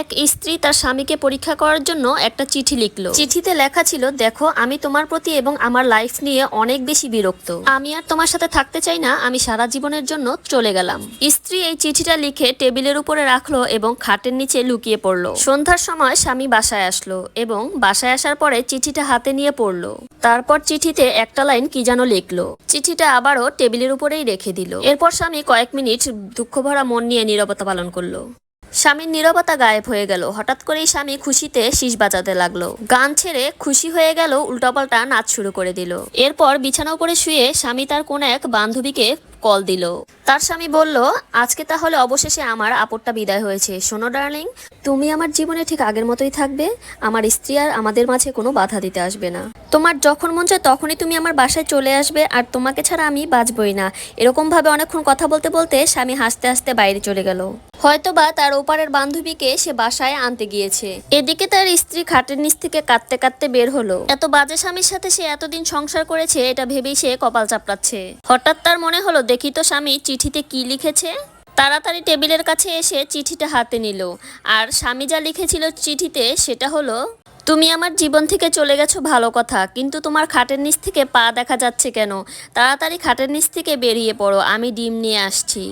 এক স্ত্রী তার স্বামীকে পরীক্ষা করার জন্য একটা চিঠি লিখলো। চিঠিতে লেখা ছিল, দেখো আমি তোমার প্রতি এবং আমার লাইফ নিয়ে অনেক বেশি বিরক্ত। আমি আর তোমার সাথে থাকতে চাই না, আমি সারা জীবনের জন্য চলে গেলাম। স্ত্রী এই চিঠিটা লিখে টেবিলের উপরে রাখলো এবং খাটের নিচে লুকিয়ে পড়লো। সন্ধ্যার সময় স্বামী বাসায় আসলো এবং বাসায় আসার পরে চিঠিটা হাতে নিয়ে পড়লো। তারপর চিঠিতে একটা লাইন কি যেন লিখলো। চিঠিটা আবারও টেবিলের উপরেই রেখে দিল। এরপর স্বামী কয়েক মিনিট দুঃখভরা মন নিয়ে নীরবতা পালন করলো। স্বামীর নীরবতা গায়েব হয়ে গেল। হঠাৎ করেই স্বামী খুশিতে শীষ বাজাতে লাগলো। গান ছেড়ে খুশি হয়ে গেল, উল্টাপাল্টা নাচ শুরু করে দিল। এরপর বিছানার উপরে শুয়ে স্বামী তার কোন এক বান্ধবীকে কল দিল। তার স্বামী বলল, আজকে তাহলে অবশেষে আমার আপদটা বিদায় হয়েছে। শোনো ডার্লিং, তুমি আমার জীবনে ঠিক আগের মতোই থাকবে। আমার স্ত্রী আর আমাদের মাঝে কোনো বাধা দিতে আসবে না। তোমার যখন মন চায় তখনই তুমি আমার বাসায় চলে আসবে, আর তোমাকে ছাড়া আমি বাঁচবই না। এরকম ভাবে অনেকক্ষণ কথা বলতে বলতে স্বামী হাসতে হাসতে বাইরে চলে গেল। হয়তোবা তার ওপারের বান্ধবীকে সে বাসায় আনতে গিয়েছে। এদিকে তার স্ত্রী খাটের নিচ থেকে কাঁদতে কাঁদতে বের হলো। এত বাজে স্বামীর সাথে সে এতদিন সংসার করেছে, এটা ভেবেই সে কপাল চাপড়াচ্ছে। হঠাৎ তার মনে হলো, দেখি তো স্বামী চিঠিতে কি লিখেছে। তাড়াতাড়ি টেবিলের কাছে এসে চিঠিটা হাতে নিল। আর স্বামী যা লিখেছিল চিঠিতে সেটা হলো, তুমি আমার জীবন থেকে চলে গেছো ভালো কথা, কিন্তু তোমার খাটের নিচ থেকে পা দেখা যাচ্ছে কেন? তাড়াতাড়ি খাটের নিচ থেকে বেরিয়ে পড়ো, আমি ডিম নিয়ে আসছি।